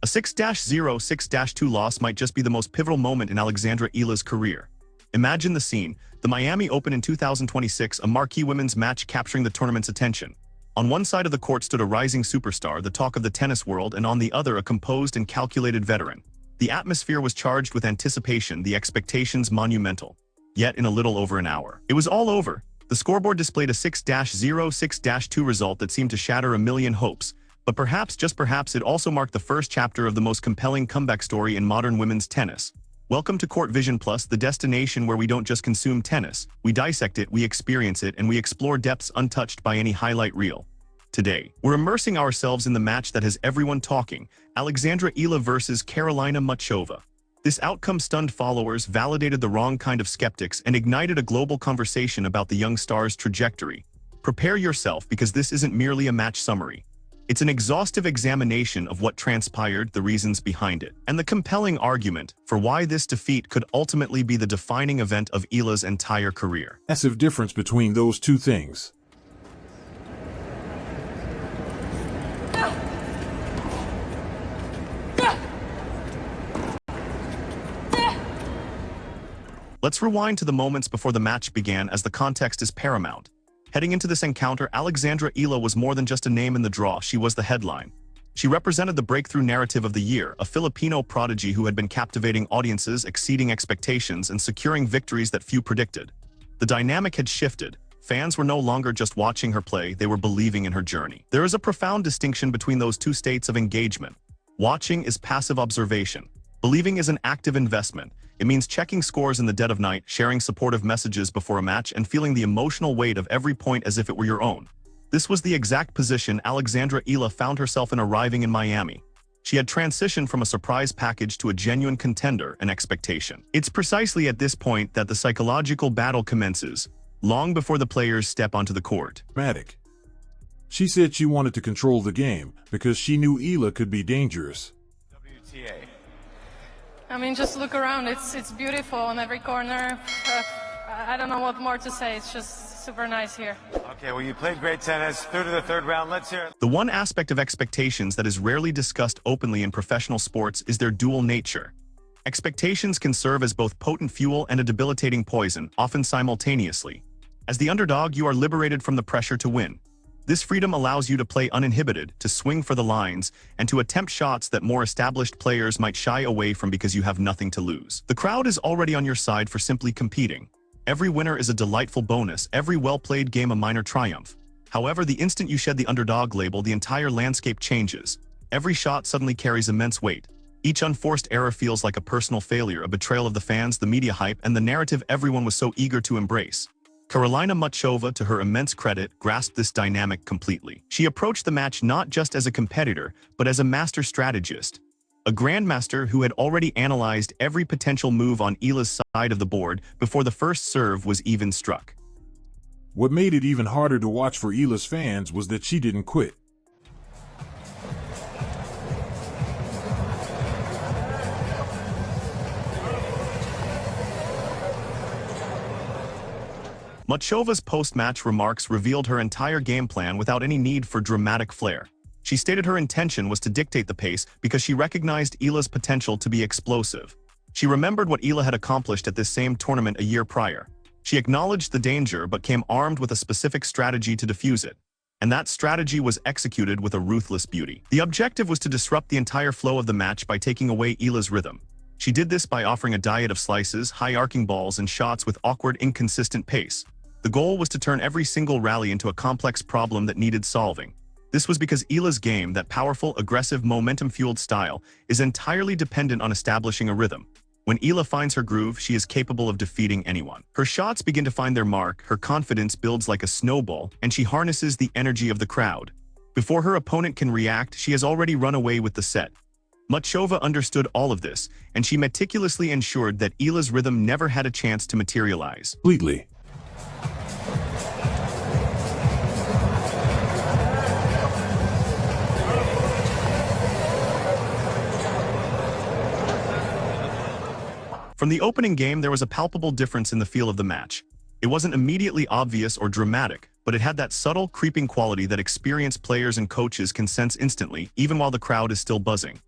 6-0, 6-2 loss might just be the most pivotal moment in Alexandra Eala's career. Imagine the scene: the Miami Open in 2026, a marquee women's match capturing the tournament's attention. On one side of the court stood a rising superstar, the talk of the tennis world, and on the other a composed and calculated veteran. The atmosphere was charged with anticipation, the expectations monumental. Yet in a little over an hour, it was all over. The scoreboard displayed a 6-0, 6-2 result that seemed to shatter a million hopes. But perhaps, just perhaps, it also marked the first chapter of the most compelling comeback story in modern women's tennis. Welcome to Court Vision Plus, the destination where we don't just consume tennis, we dissect it, we experience it, and we explore depths untouched by any highlight reel. Today, we're immersing ourselves in the match that has everyone talking: Alexandra Eala versus Carolina Muchova. This outcome stunned followers, validated the wrong kind of skeptics, and ignited a global conversation about the young star's trajectory. Prepare yourself, because this isn't merely a match summary. It's an exhaustive examination of what transpired, the reasons behind it, and the compelling argument for why this defeat could ultimately be the defining event of Eala's entire career. Massive difference between those two things. Let's rewind to the moments before the match began, as the context is paramount. Heading into this encounter, Alexandra Eala was more than just a name in the draw, she was the headline. She represented the breakthrough narrative of the year, a Filipino prodigy who had been captivating audiences, exceeding expectations, and securing victories that few predicted. The dynamic had shifted. Fans were no longer just watching her play, they were believing in her journey. There is a profound distinction between those two states of engagement. Watching is passive observation. Believing is an active investment. It means checking scores in the dead of night, sharing supportive messages before a match, and feeling the emotional weight of every point as if it were your own. This was the exact position Alexandra Eala found herself in arriving in Miami. She had transitioned from a surprise package to a genuine contender, an expectation. It's precisely at this point that the psychological battle commences, long before the players step onto the court. Dramatic. She said she wanted to control the game because she knew Eala could be dangerous. WTA. I mean, just look around. It's beautiful on every corner. I don't know what more to say. It's just super nice here. Okay, well, you played great tennis. Through to the third round. Let's hear it. The one aspect of expectations that is rarely discussed openly in professional sports is their dual nature. Expectations can serve as both potent fuel and a debilitating poison, often simultaneously. As the underdog, you are liberated from the pressure to win. This freedom allows you to play uninhibited, to swing for the lines, and to attempt shots that more established players might shy away from because you have nothing to lose. The crowd is already on your side for simply competing. Every winner is a delightful bonus, every well-played game a minor triumph. However, the instant you shed the underdog label, the entire landscape changes. Every shot suddenly carries immense weight. Each unforced error feels like a personal failure, a betrayal of the fans, the media hype, and the narrative everyone was so eager to embrace. Carolina Muchova, to her immense credit, grasped this dynamic completely. She approached the match not just as a competitor, but as a master strategist. A grandmaster who had already analyzed every potential move on Eala's side of the board before the first serve was even struck. What made it even harder to watch for Eala's fans was that she didn't quit. Muchova's post-match remarks revealed her entire game plan without any need for dramatic flair. She stated her intention was to dictate the pace because she recognized Eala's potential to be explosive. She remembered what Eala had accomplished at this same tournament a year prior. She acknowledged the danger but came armed with a specific strategy to defuse it. And that strategy was executed with a ruthless beauty. The objective was to disrupt the entire flow of the match by taking away Eala's rhythm. She did this by offering a diet of slices, high-arcing balls, and shots with awkward, inconsistent pace. The goal was to turn every single rally into a complex problem that needed solving. This was because Eala's game, that powerful, aggressive, momentum-fueled style, is entirely dependent on establishing a rhythm. When Eala finds her groove, she is capable of defeating anyone. Her shots begin to find their mark, her confidence builds like a snowball, and she harnesses the energy of the crowd. Before her opponent can react, she has already run away with the set. Muchova understood all of this, and she meticulously ensured that Eala's rhythm never had a chance to materialize. Completely. From the opening game, there was a palpable difference in the feel of the match. It wasn't immediately obvious or dramatic, but it had that subtle, creeping quality that experienced players and coaches can sense instantly, even while the crowd is still buzzing.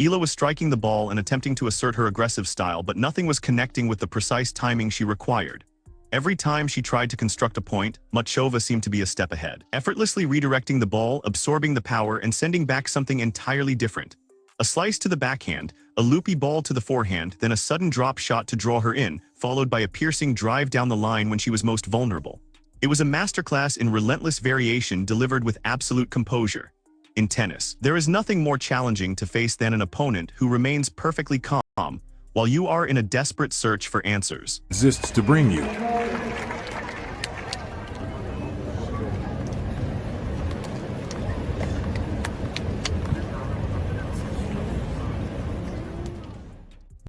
Eala was striking the ball and attempting to assert her aggressive style, but nothing was connecting with the precise timing she required. Every time she tried to construct a point, Muchova seemed to be a step ahead, effortlessly redirecting the ball, absorbing the power, and sending back something entirely different. A slice to the backhand, a loopy ball to the forehand, then a sudden drop shot to draw her in, followed by a piercing drive down the line when she was most vulnerable. It was a masterclass in relentless variation delivered with absolute composure. In tennis, there is nothing more challenging to face than an opponent who remains perfectly calm, while you are in a desperate search for answers. Exists to bring you.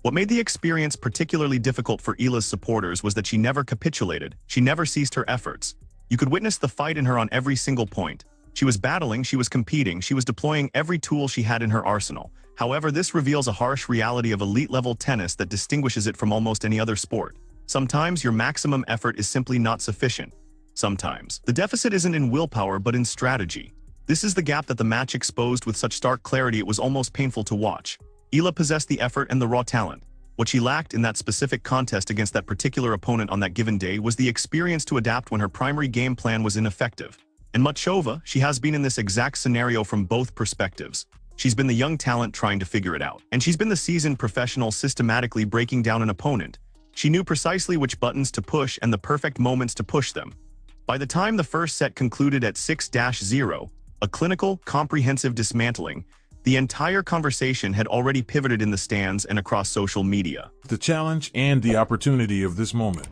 What made the experience particularly difficult for Eala's supporters was that she never capitulated, she never ceased her efforts. You could witness the fight in her on every single point. She was battling, she was competing, she was deploying every tool she had in her arsenal. However, this reveals a harsh reality of elite-level tennis that distinguishes it from almost any other sport. Sometimes your maximum effort is simply not sufficient. Sometimes the deficit isn't in willpower but in strategy. This is the gap that the match exposed with such stark clarity it was almost painful to watch. Eala possessed the effort and the raw talent. What she lacked in that specific contest against that particular opponent on that given day was the experience to adapt when her primary game plan was ineffective. And Muchova, she has been in this exact scenario from both perspectives. She's been the young talent trying to figure it out, and she's been the seasoned professional systematically breaking down an opponent. She knew precisely which buttons to push and the perfect moments to push them. By the time the first set concluded at 6-0, a clinical, comprehensive dismantling, the entire conversation had already pivoted in the stands and across social media. The challenge and the opportunity of this moment.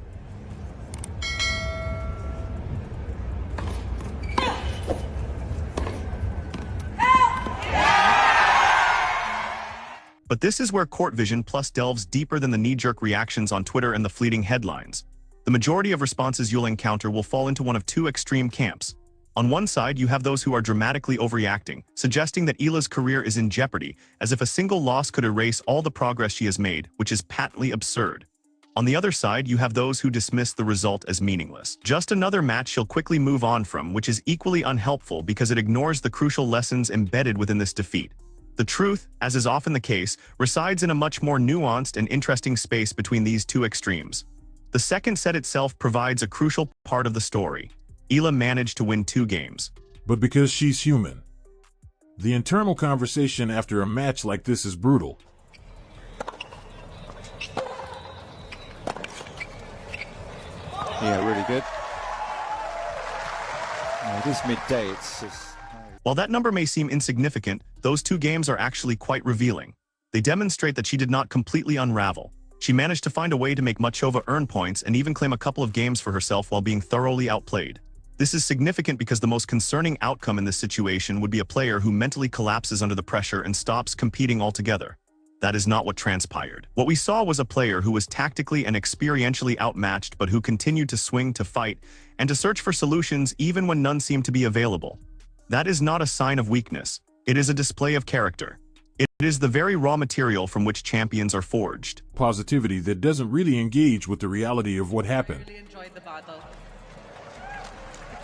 But this is where Court Vision Plus delves deeper than the knee-jerk reactions on Twitter and the fleeting headlines. The majority of responses you'll encounter will fall into one of two extreme camps. On one side, you have those who are dramatically overreacting, suggesting that Eala's career is in jeopardy, as if a single loss could erase all the progress she has made, which is patently absurd. On the other side, you have those who dismiss the result as meaningless. Just another match she'll quickly move on from, which is equally unhelpful because it ignores the crucial lessons embedded within this defeat. The truth, as is often the case, resides in a much more nuanced and interesting space between these two extremes. The second set itself provides a crucial part of the story. Eala managed to win 2 games. But because she's human. The internal conversation after a match like this is brutal. Yeah, really good. It is midday. It's just... While that number may seem insignificant, those 2 games are actually quite revealing. They demonstrate that she did not completely unravel. She managed to find a way to make Muchova earn points and even claim a couple of games for herself while being thoroughly outplayed. This is significant because the most concerning outcome in this situation would be a player who mentally collapses under the pressure and stops competing altogether. That is not what transpired. What we saw was a player who was tactically and experientially outmatched but who continued to swing, to fight, and to search for solutions even when none seemed to be available. That is not a sign of weakness. It is a display of character. It is the very raw material from which champions are forged. Positivity that doesn't really engage with the reality of what happened. I really enjoyed the battle.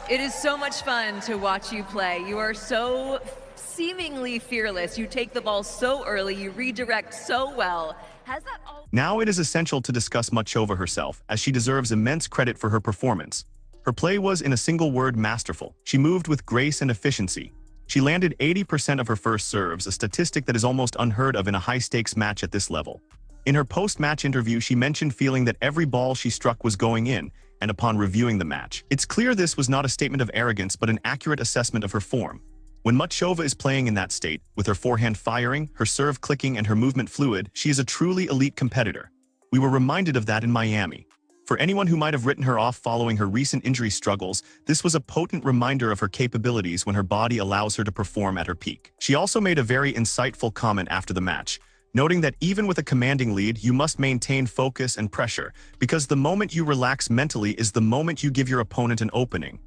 It is so much fun to watch you play. You are so seemingly fearless. You take the ball so early. You redirect so well. Has that all... Now it is essential to discuss Muchova herself, as she deserves immense credit for her performance. Her play was, in a single word, masterful. She moved with grace and efficiency. She landed 80% of her first serves, a statistic that is almost unheard of in a high-stakes match at this level. In her post-match interview, she mentioned feeling that every ball she struck was going in, and upon reviewing the match, it's clear this was not a statement of arrogance but an accurate assessment of her form. When Muchova is playing in that state, with her forehand firing, her serve clicking, and her movement fluid, she is a truly elite competitor. We were reminded of that in Miami. For anyone who might have written her off following her recent injury struggles, this was a potent reminder of her capabilities when her body allows her to perform at her peak. She also made a very insightful comment after the match, noting that even with a commanding lead, you must maintain focus and pressure, because the moment you relax mentally is the moment you give your opponent an opening.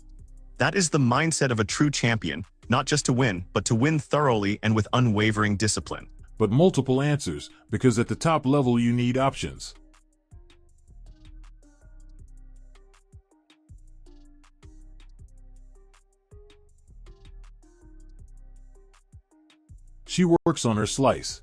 That is the mindset of a true champion, not just to win, but to win thoroughly and with unwavering discipline. But multiple answers, because at the top level you need options. She works on her slice.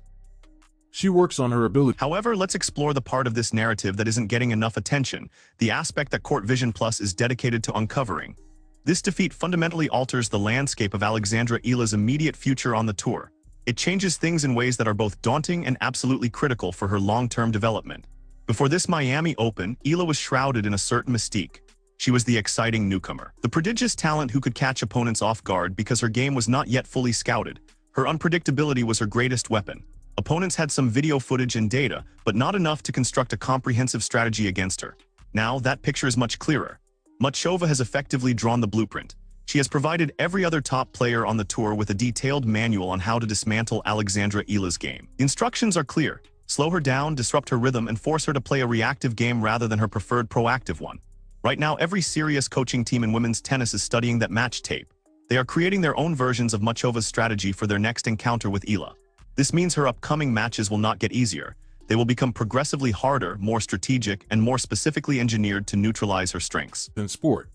She works on her ability. However, let's explore the part of this narrative that isn't getting enough attention, the aspect that Court Vision Plus is dedicated to uncovering. This defeat fundamentally alters the landscape of Alexandra Eala's immediate future on the tour. It changes things in ways that are both daunting and absolutely critical for her long-term development. Before this Miami Open, Eala was shrouded in a certain mystique. She was the exciting newcomer, the prodigious talent who could catch opponents off guard because her game was not yet fully scouted. Her unpredictability was her greatest weapon. Opponents had some video footage and data, but not enough to construct a comprehensive strategy against her. Now, that picture is much clearer. Muchova has effectively drawn the blueprint. She has provided every other top player on the tour with a detailed manual on how to dismantle Alexandra Eala's game. The instructions are clear. Slow her down, disrupt her rhythm, and force her to play a reactive game rather than her preferred proactive one. Right now, every serious coaching team in women's tennis is studying that match tape. They are creating their own versions of Muchova's strategy for their next encounter with Eala. This means her upcoming matches will not get easier. They will become progressively harder, more strategic, and more specifically engineered to neutralize her strengths. In sport,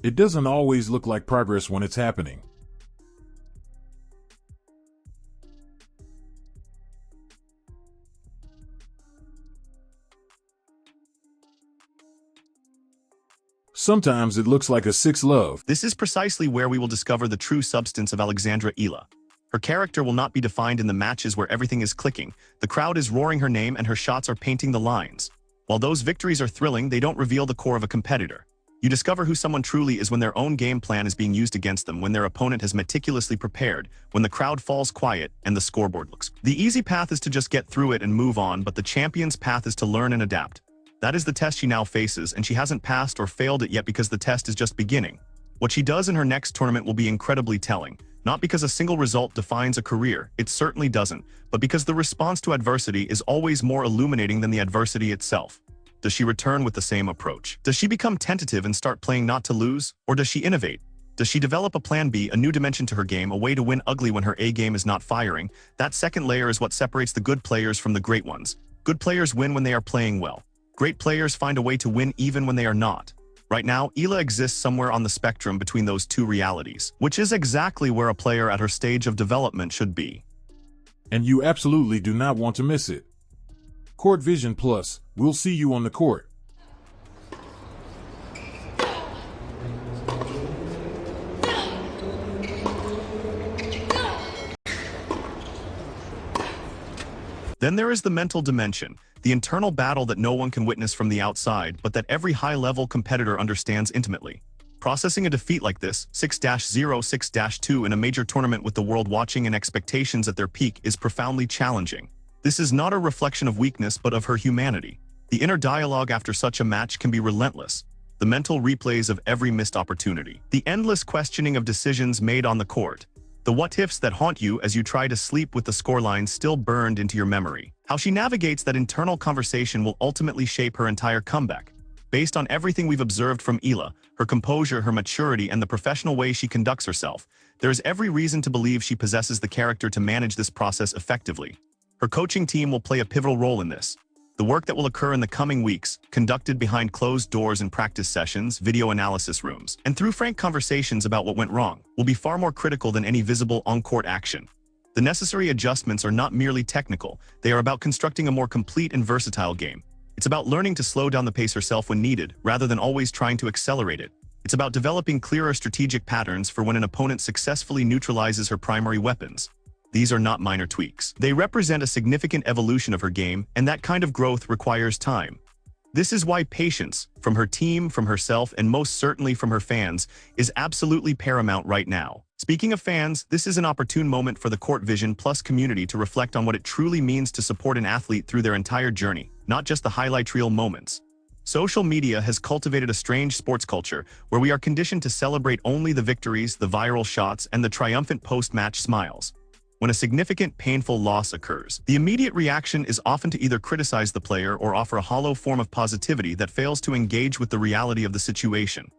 it doesn't always look like progress when it's happening. Sometimes it looks like a 6-love. This is precisely where we will discover the true substance of Alexandra Eala. Her character will not be defined in the matches where everything is clicking, the crowd is roaring her name, and her shots are painting the lines. While those victories are thrilling, they don't reveal the core of a competitor. You discover who someone truly is when their own game plan is being used against them, when their opponent has meticulously prepared, when the crowd falls quiet and the scoreboard looks. The easy path is to just get through it and move on, but the champion's path is to learn and adapt. That is the test she now faces, and she hasn't passed or failed it yet because the test is just beginning. What she does in her next tournament will be incredibly telling, not because a single result defines a career, it certainly doesn't, but because the response to adversity is always more illuminating than the adversity itself. Does she return with the same approach? Does she become tentative and start playing not to lose? Or does she innovate? Does she develop a plan B, a new dimension to her game, a way to win ugly when her A game is not firing? That second layer is what separates the good players from the great ones. Good players win when they are playing well. Great players find a way to win even when they are not. Right now, Eala exists somewhere on the spectrum between those two realities, which is exactly where a player at her stage of development should be. And you absolutely do not want to miss it. Court Vision Plus, we'll see you on the court. Then there is the mental dimension, the internal battle that no one can witness from the outside, but that every high-level competitor understands intimately. Processing a defeat like this, 6-0, 6-2 in a major tournament with the world watching and expectations at their peak is profoundly challenging. This is not a reflection of weakness but of her humanity. The inner dialogue after such a match can be relentless. The mental replays of every missed opportunity. The endless questioning of decisions made on the court. The what-ifs that haunt you as you try to sleep with the scoreline still burned into your memory. How she navigates that internal conversation will ultimately shape her entire comeback. Based on everything we've observed from Eala, her composure, her maturity, and the professional way she conducts herself, there is every reason to believe she possesses the character to manage this process effectively. Her coaching team will play a pivotal role in this. The work that will occur in the coming weeks, conducted behind closed doors in practice sessions, video analysis rooms, and through frank conversations about what went wrong, will be far more critical than any visible on-court action. The necessary adjustments are not merely technical, they are about constructing a more complete and versatile game. It's about learning to slow down the pace herself when needed, rather than always trying to accelerate it. It's about developing clearer strategic patterns for when an opponent successfully neutralizes her primary weapons. These are not minor tweaks. They represent a significant evolution of her game, and that kind of growth requires time. This is why patience, from her team, from herself, and most certainly from her fans, is absolutely paramount right now. Speaking of fans, this is an opportune moment for the Court Vision Plus community to reflect on what it truly means to support an athlete through their entire journey, not just the highlight reel moments. Social media has cultivated a strange sports culture where we are conditioned to celebrate only the victories, the viral shots, and the triumphant post-match smiles. When a significant, painful loss occurs, the immediate reaction is often to either criticize the player or offer a hollow form of positivity that fails to engage with the reality of the situation.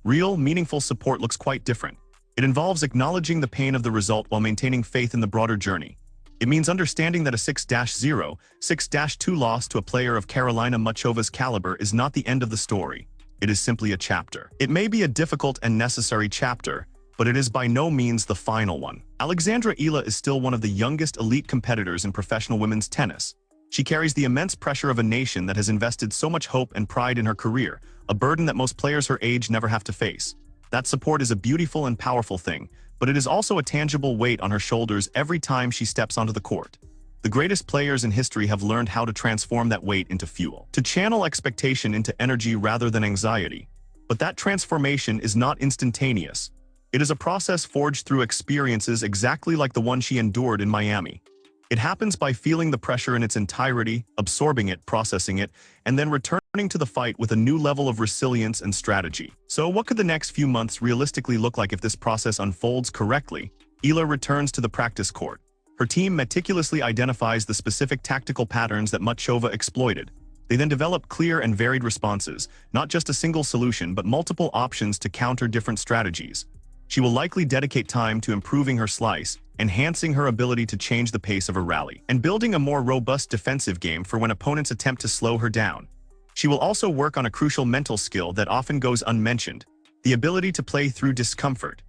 Real, meaningful support looks quite different. It involves acknowledging the pain of the result while maintaining faith in the broader journey. It means understanding that a 6-0, 6-2 loss to a player of Carolina Muchova's caliber is not the end of the story. It is simply a chapter. It may be a difficult and necessary chapter, but it is by no means the final one. Alexandra Eala is still one of the youngest elite competitors in professional women's tennis. She carries the immense pressure of a nation that has invested so much hope and pride in her career, a burden that most players her age never have to face. That support is a beautiful and powerful thing, but it is also a tangible weight on her shoulders every time she steps onto the court. The greatest players in history have learned how to transform that weight into fuel, to channel expectation into energy rather than anxiety. But that transformation is not instantaneous. It is a process forged through experiences exactly like the one she endured in Miami. It happens by feeling the pressure in its entirety, absorbing it, processing it, and then returning to the fight with a new level of resilience and strategy. So what could the next few months realistically look like if this process unfolds correctly? Eala returns to the practice court. Her team meticulously identifies the specific tactical patterns that Muchova exploited. They then develop clear and varied responses, not just a single solution but multiple options to counter different strategies. She will likely dedicate time to improving her slice, enhancing her ability to change the pace of her rally, and building a more robust defensive game for when opponents attempt to slow her down. She will also work on a crucial mental skill that often goes unmentioned: the ability to play through discomfort.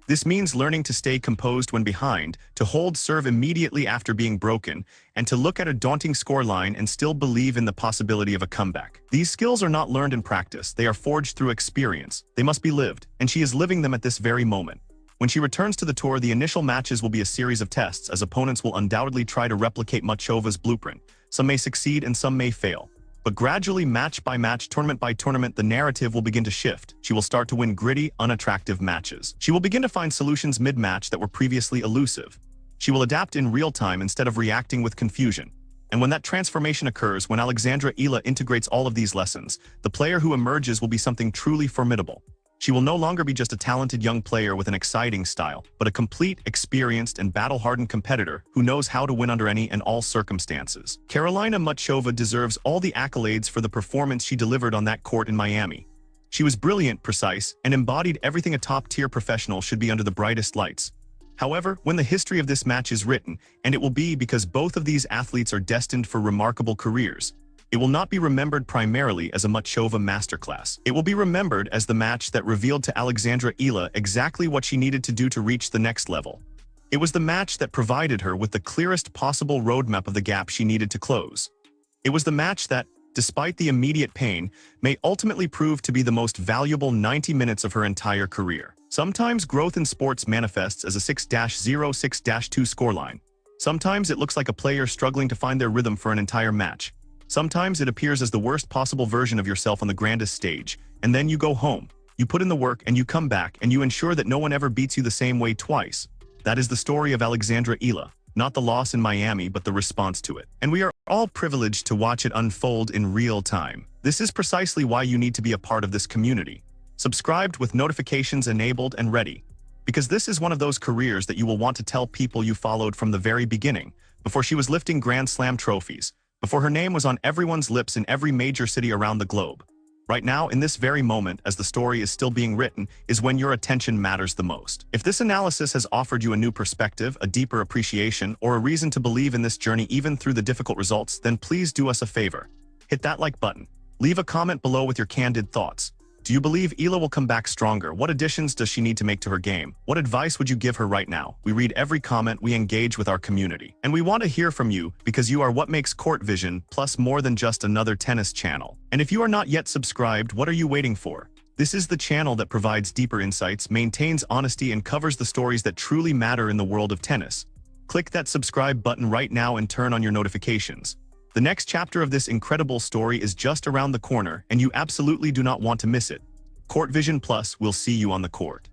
This means learning to stay composed when behind, to hold serve immediately after being broken, and to look at a daunting scoreline and still believe in the possibility of a comeback. These skills are not learned in practice, they are forged through experience. They must be lived, and she is living them at this very moment. When she returns to the tour, the initial matches will be a series of tests, as opponents will undoubtedly try to replicate Muchova's blueprint. Some may succeed and some may fail. But gradually, match by match, tournament by tournament, the narrative will begin to shift. She will start to win gritty, unattractive matches. She will begin to find solutions mid-match that were previously elusive. She will adapt in real time instead of reacting with confusion. And when that transformation occurs, when Alexandra Eala integrates all of these lessons, the player who emerges will be something truly formidable. She will no longer be just a talented young player with an exciting style, but a complete, experienced, and battle-hardened competitor who knows how to win under any and all circumstances. Carolina Muchova deserves all the accolades for the performance she delivered on that court in Miami. She was brilliant, precise, and embodied everything a top-tier professional should be under the brightest lights. However, when the history of this match is written, and it will be because both of these athletes are destined for remarkable careers, it will not be remembered primarily as a Muchova masterclass. It will be remembered as the match that revealed to Alexandra Eala exactly what she needed to do to reach the next level. It was the match that provided her with the clearest possible roadmap of the gap she needed to close. It was the match that, despite the immediate pain, may ultimately prove to be the most valuable 90 minutes of her entire career. Sometimes growth in sports manifests as a 6-0, 6-2 scoreline. Sometimes it looks like a player struggling to find their rhythm for an entire match. Sometimes it appears as the worst possible version of yourself on the grandest stage, and then you go home. You put in the work and you come back and you ensure that no one ever beats you the same way twice. That is the story of Alexandra Eala, not the loss in Miami but the response to it. And we are all privileged to watch it unfold in real time. This is precisely why you need to be a part of this community. Subscribed with notifications enabled and ready. Because this is one of those careers that you will want to tell people you followed from the very beginning, before she was lifting Grand Slam trophies, before her name was on everyone's lips in every major city around the globe. Right now, in this very moment, as the story is still being written, is when your attention matters the most. If this analysis has offered you a new perspective, a deeper appreciation, or a reason to believe in this journey even through the difficult results, then please do us a favor. Hit that like button. Leave a comment below with your candid thoughts. Do you believe Eala will come back stronger? What additions does she need to make to her game? What advice would you give her right now? We read every comment, we engage with our community. And we want to hear from you because you are what makes Court Vision Plus more than just another tennis channel. And if you are not yet subscribed, what are you waiting for? This is the channel that provides deeper insights, maintains honesty, and covers the stories that truly matter in the world of tennis. Click that subscribe button right now and turn on your notifications. The next chapter of this incredible story is just around the corner, and you absolutely do not want to miss it. Court Vision Plus will see you on the court.